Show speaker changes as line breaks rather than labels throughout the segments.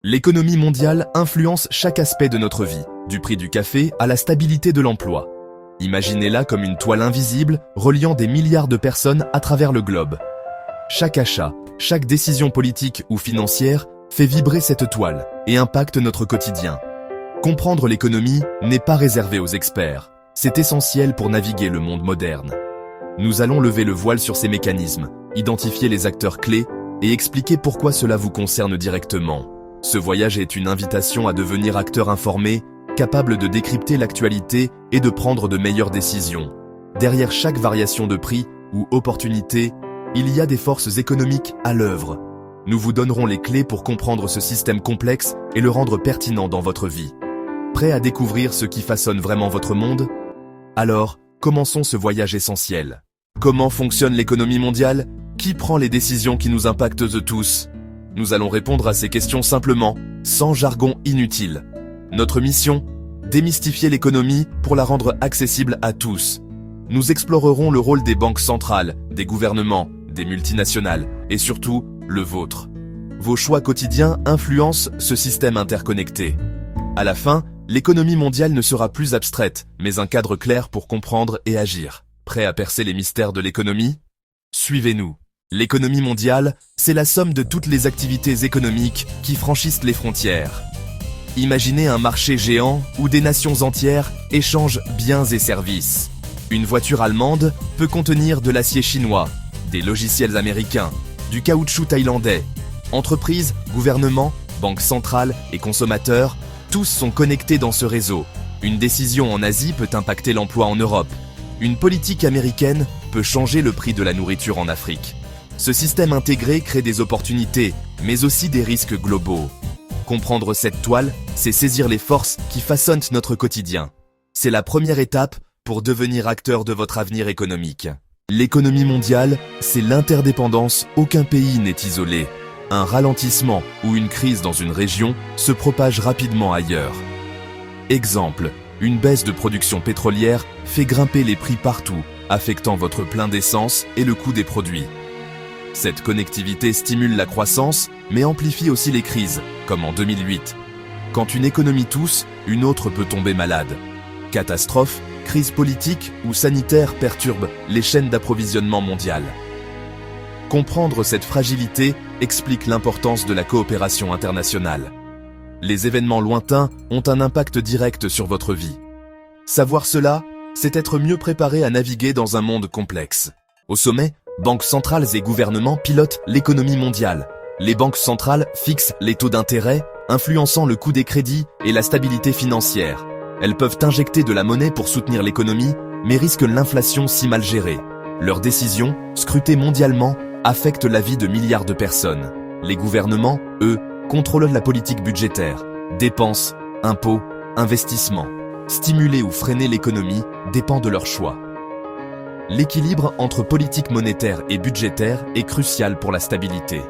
L'économie mondiale influence chaque aspect de notre vie, du prix du café à la stabilité de l'emploi. Imaginez-la comme une toile invisible reliant des milliards de personnes à travers le globe. Chaque achat, chaque décision politique ou financière fait vibrer cette toile et impacte notre quotidien. Comprendre l'économie n'est pas réservé aux experts. C'est essentiel pour naviguer le monde moderne. Nous allons lever le voile sur ces mécanismes, identifier les acteurs clés et expliquer pourquoi cela vous concerne directement. Ce voyage est une invitation à devenir acteur informé, capable de décrypter l'actualité et de prendre de meilleures décisions. Derrière chaque variation de prix ou opportunité, il y a des forces économiques à l'œuvre. Nous vous donnerons les clés pour comprendre ce système complexe et le rendre pertinent dans votre vie. Prêt à découvrir ce qui façonne vraiment votre monde? Alors, commençons ce voyage essentiel. Comment fonctionne l'économie mondiale? Qui prend les décisions qui nous impactent tous? Nous allons répondre à ces questions simplement, sans jargon inutile. Notre mission? Démystifier l'économie pour la rendre accessible à tous. Nous explorerons le rôle des banques centrales, des gouvernements, des multinationales et surtout, le vôtre. Vos choix quotidiens influencent ce système interconnecté. À la fin, l'économie mondiale ne sera plus abstraite, mais un cadre clair pour comprendre et agir. Prêt à percer les mystères de l'économie? Suivez-nous. L'économie mondiale, c'est la somme de toutes les activités économiques qui franchissent les frontières. Imaginez un marché géant où des nations entières échangent biens et services. Une voiture allemande peut contenir de l'acier chinois, des logiciels américains, du caoutchouc thaïlandais. Entreprises, gouvernements, banques centrales et consommateurs, tous sont connectés dans ce réseau. Une décision en Asie peut impacter l'emploi en Europe. Une politique américaine peut changer le prix de la nourriture en Afrique. Ce système intégré crée des opportunités, mais aussi des risques globaux. Comprendre cette toile, c'est saisir les forces qui façonnent notre quotidien. C'est la première étape pour devenir acteur de votre avenir économique. L'économie mondiale, c'est l'interdépendance, aucun pays n'est isolé. Un ralentissement ou une crise dans une région se propage rapidement ailleurs. Exemple, une baisse de production pétrolière fait grimper les prix partout, affectant votre plein d'essence et le coût des produits. Cette connectivité stimule la croissance, mais amplifie aussi les crises, comme en 2008. Quand une économie tousse, une autre peut tomber malade. Catastrophe, crise politique ou sanitaire perturbent les chaînes d'approvisionnement mondiales. Comprendre cette fragilité explique l'importance de la coopération internationale. Les événements lointains ont un impact direct sur votre vie. Savoir cela, c'est être mieux préparé à naviguer dans un monde complexe. Au sommet, banques centrales et gouvernements pilotent l'économie mondiale. Les banques centrales fixent les taux d'intérêt, influençant le coût des crédits et la stabilité financière. Elles peuvent injecter de la monnaie pour soutenir l'économie, mais risquent l'inflation si mal gérée. Leurs décisions, scrutées mondialement, affectent la vie de milliards de personnes. Les gouvernements, eux, contrôlent la politique budgétaire. Dépenses, impôts, investissements. Stimuler ou freiner l'économie dépend de leurs choix. L'équilibre entre politique monétaire et budgétaire est crucial pour la stabilité.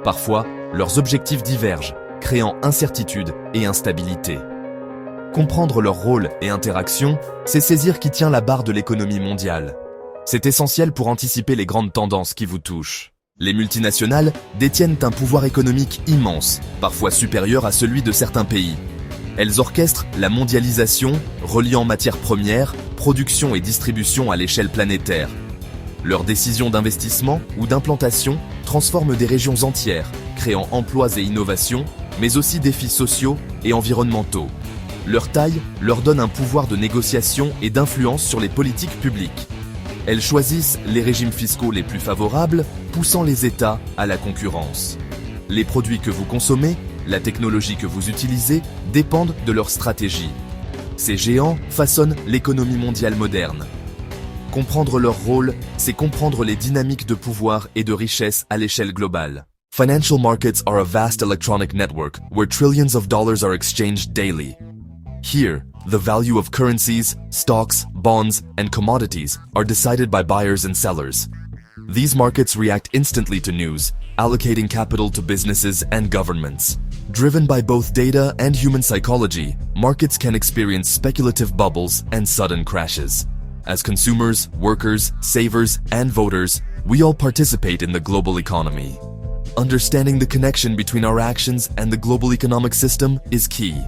Parfois, leurs objectifs divergent, créant incertitude et instabilité. Comprendre leur rôle et interaction, c'est saisir qui tient la barre de l'économie mondiale. C'est essentiel pour anticiper les grandes tendances qui vous touchent. Les multinationales détiennent un pouvoir économique immense, parfois supérieur à celui de certains pays. Elles orchestrent la mondialisation, reliant matières premières, production et distribution à l'échelle planétaire. Leurs décisions d'investissement ou d'implantation transforment des régions entières, créant emplois et innovations, mais aussi défis sociaux et environnementaux. Leur taille leur donne un pouvoir de négociation et d'influence sur les politiques publiques. Elles choisissent les régimes fiscaux les plus favorables, poussant les États à la concurrence. Les produits que vous consommez, la technologie que vous utilisez, dépendent de leur stratégie. Ces géants façonnent l'économie mondiale moderne. Comprendre leur rôle, c'est comprendre les dynamiques de pouvoir et de richesse à l'échelle globale. Financial markets are a vast electronic network where trillions of dollars are exchanged daily. Here, the value of currencies, stocks, bonds, and commodities are decided by buyers and sellers. These markets react instantly to news, allocating capital to businesses and governments. Driven by both data and human psychology, markets can experience speculative bubbles and sudden crashes. As consumers, workers, savers, and voters, we all participate in the global economy. Understanding the connection between our actions and the global economic system is key.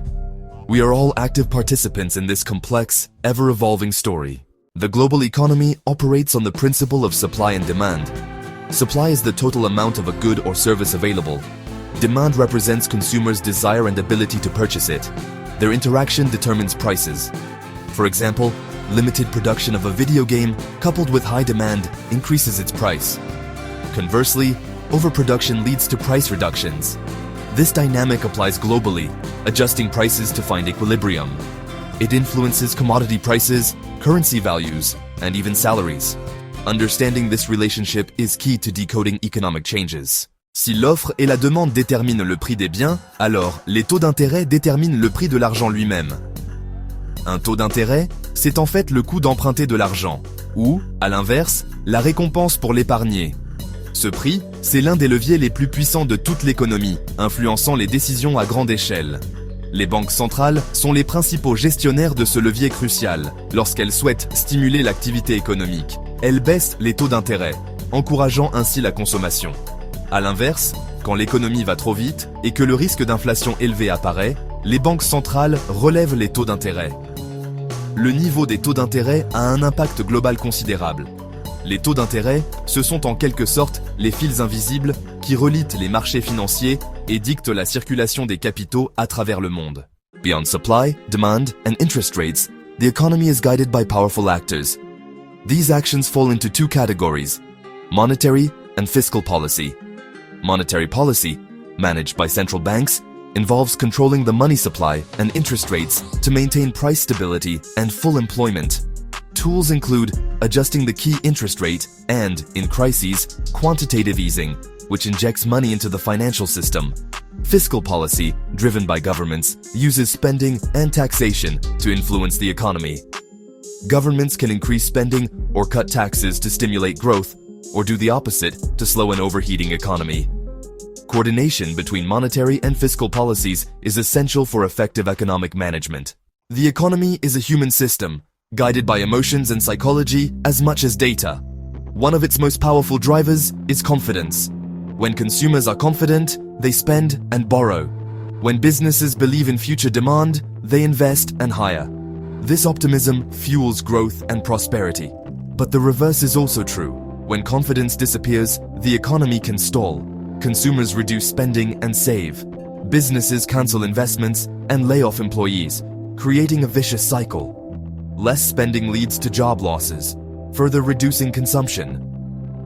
We are all active participants in this complex, ever-evolving story. The global economy operates on the principle of supply and demand. Supply is the total amount of a good or service available. Demand represents consumers' desire and ability to purchase it. Their interaction determines prices. For example, limited production of a video game coupled with high demand increases its price. Conversely, overproduction leads to price reductions. This dynamic applies globally, adjusting prices to find equilibrium. It influences commodity prices, currency values, and even salaries. Understanding this relationship is key to decoding economic changes. Si l'offre et la demande déterminent le prix des biens, alors les taux d'intérêt déterminent le prix de l'argent lui-même. Un taux d'intérêt, c'est en fait le coût d'emprunter de l'argent, ou, à l'inverse, la récompense pour l'épargner. Ce prix, c'est l'un des leviers les plus puissants de toute l'économie, influençant les décisions à grande échelle. Les banques centrales sont les principaux gestionnaires de ce levier crucial. Lorsqu'elles souhaitent stimuler l'activité économique, elles baissent les taux d'intérêt, encourageant ainsi la consommation. À l'inverse, quand l'économie va trop vite et que le risque d'inflation élevé apparaît, les banques centrales relèvent les taux d'intérêt. Le niveau des taux d'intérêt a un impact global considérable. Les taux d'intérêt, ce sont en quelque sorte les fils invisibles qui relient les marchés financiers et dictent la circulation des capitaux à travers le monde. Beyond supply, demand, and interest rates, the economy is guided by powerful actors. These actions fall into two categories: monetary and fiscal policy. Monetary policy, managed by central banks, involves controlling the money supply and interest rates to maintain price stability and full employment. Tools include adjusting the key interest rate and, in crises, quantitative easing, which injects money into the financial system. Fiscal policy, driven by governments, uses spending and taxation to influence the economy. Governments can increase spending or cut taxes to stimulate growth, or do the opposite to slow an overheating economy. Coordination between monetary and fiscal policies is essential for effective economic management. The economy is a human system, guided by emotions and psychology as much as data. One of its most powerful drivers is confidence. When consumers are confident, they spend and borrow. When businesses believe in future demand, they invest and hire. This optimism fuels growth and prosperity. But the reverse is also true. When confidence disappears, the economy can stall. Consumers reduce spending and save. Businesses cancel investments and lay off employees, creating a vicious cycle. Less spending leads to job losses, further reducing consumption.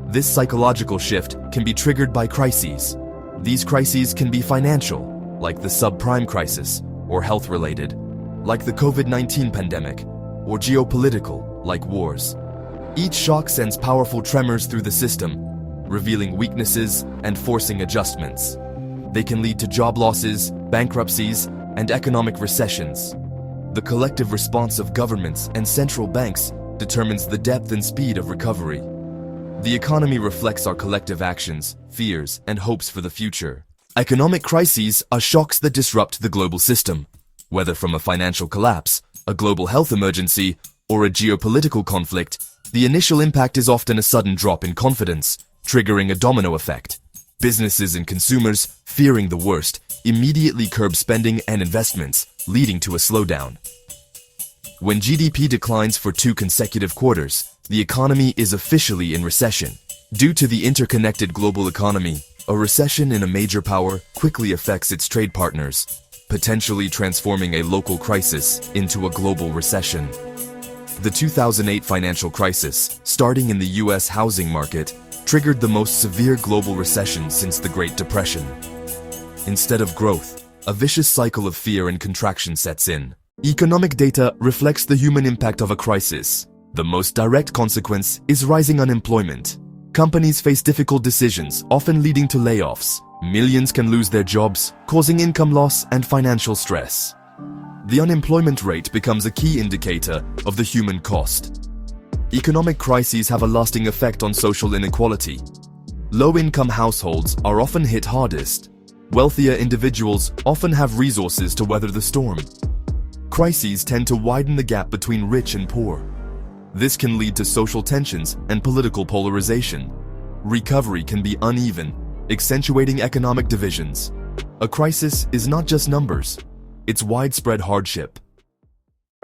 This psychological shift can be triggered by crises. These crises can be financial, like the subprime crisis, or health-related, like the COVID-19 pandemic, or geopolitical, like wars. Each shock sends powerful tremors through the system, revealing weaknesses and forcing adjustments. They can lead to job losses, bankruptcies, and economic recessions. The collective response of governments and central banks determines the depth and speed of recovery. The economy reflects our collective actions, fears, and hopes for the future. Economic crises are shocks that disrupt the global system. Whether from a financial collapse, a global health emergency, or a geopolitical conflict, the initial impact is often a sudden drop in confidence, triggering a domino effect. Businesses and consumers, fearing the worst, immediately curb spending and investments, leading to a slowdown. When GDP declines for 2 consecutive quarters, the economy is officially in recession. Due to the interconnected global economy, a recession in a major power quickly affects its trade partners, potentially transforming a local crisis into a global recession. The 2008 financial crisis, starting in the US housing market, triggered the most severe global recession since the Great Depression. Instead of growth, a vicious cycle of fear and contraction sets in. Economic data reflects the human impact of a crisis. The most direct consequence is rising unemployment. Companies face difficult decisions, often leading to layoffs. Millions can lose their jobs, causing income loss and financial stress. The unemployment rate becomes a key indicator of the human cost. Economic crises have a lasting effect on social inequality. Low-income households are often hit hardest. Wealthier individuals often have resources to weather the storm. Crises tend to widen the gap between rich and poor. This can lead to social tensions and political polarization. Recovery can be uneven, accentuating economic divisions. A crisis is not just numbers, it's widespread hardship.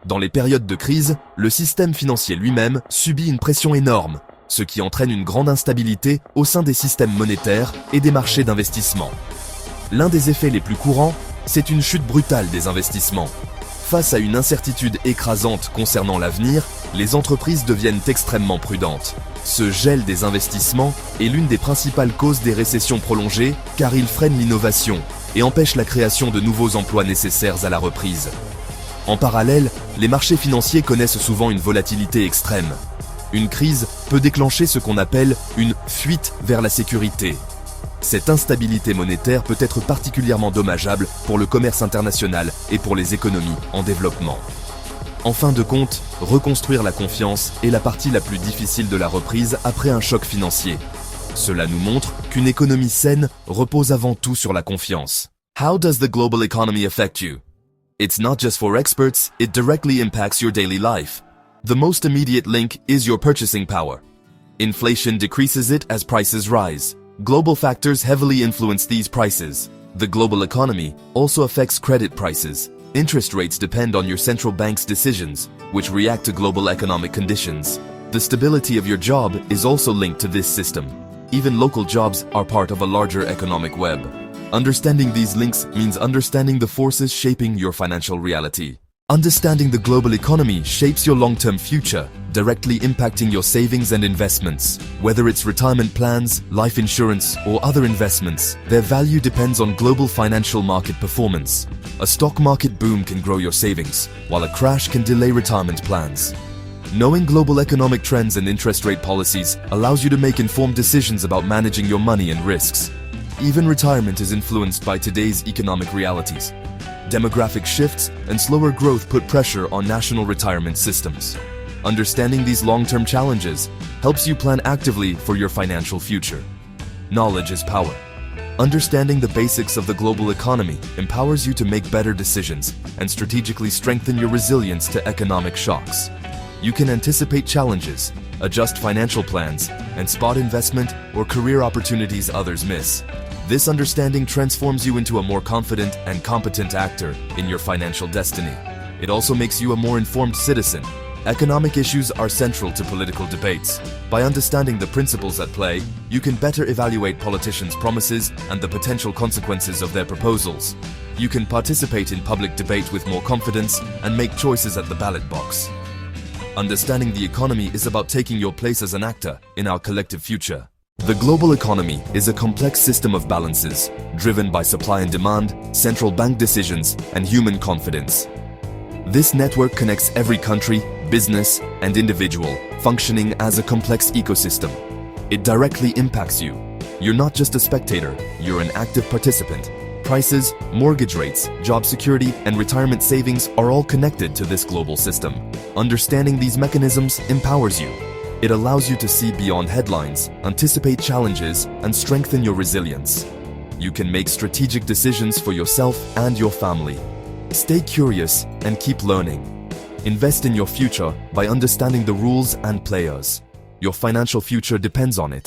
Dans les périodes de crise, le système financier lui-même subit une pression énorme, ce qui entraîne une grande instabilité au sein des systèmes monétaires et des marchés d'investissement. L'un des effets les plus courants, c'est une chute brutale des investissements. Face à une incertitude écrasante concernant l'avenir, les entreprises deviennent extrêmement prudentes. Ce gel des investissements est l'une des principales causes des récessions prolongées car il freine l'innovation et empêche la création de nouveaux emplois nécessaires à la reprise. En parallèle, les marchés financiers connaissent souvent une volatilité extrême. Une crise peut déclencher ce qu'on appelle une fuite vers la sécurité. Cette instabilité monétaire peut être particulièrement dommageable pour le commerce international et pour les économies en développement. En fin de compte, reconstruire la confiance est la partie la plus difficile de la reprise après un choc financier. Cela nous montre qu'une économie saine repose avant tout sur la confiance. How does the global economy affect you? It's not just for experts, it directly impacts your daily life. The most immediate link is your purchasing power. Inflation decreases it as prices rise. Global factors heavily influence these prices. The global economy also affects credit prices. Interest rates depend on your central bank's decisions, which react to global economic conditions. The stability of your job is also linked to this system. Even local jobs are part of a larger economic web. Understanding these links means understanding the forces shaping your financial reality. Understanding the global economy shapes your long-term future, directly impacting your savings and investments. Whether it's retirement plans, life insurance, or other investments, their value depends on global financial market performance. A stock market boom can grow your savings, while a crash can delay retirement plans. Knowing global economic trends and interest rate policies allows you to make informed decisions about managing your money and risks. Even retirement is influenced by today's economic realities. Demographic shifts and slower growth put pressure on national retirement systems. Understanding these long-term challenges helps you plan actively for your financial future. Knowledge is power. Understanding the basics of the global economy empowers you to make better decisions and strategically strengthen your resilience to economic shocks. You can anticipate challenges, adjust financial plans, and spot investment or career opportunities others miss. This understanding transforms you into a more confident and competent actor in your financial destiny. It also makes you a more informed citizen. Economic issues are central to political debates. By understanding the principles at play, you can better evaluate politicians' promises and the potential consequences of their proposals. You can participate in public debate with more confidence and make choices at the ballot box. Understanding the economy is about taking your place as an actor in our collective future. The global economy is a complex system of balances, driven by supply and demand, central bank decisions, and human confidence. This network connects every country, business, and individual, functioning as a complex ecosystem. It directly impacts you. You're not just a spectator, you're an active participant. Prices, mortgage rates, job security, and retirement savings are all connected to this global system. Understanding these mechanisms empowers you. It allows you to see beyond headlines, anticipate challenges, and strengthen your resilience. You can make strategic decisions for yourself and your family. Stay curious and keep learning. Invest in your future by understanding the rules and players. Your financial future depends on it.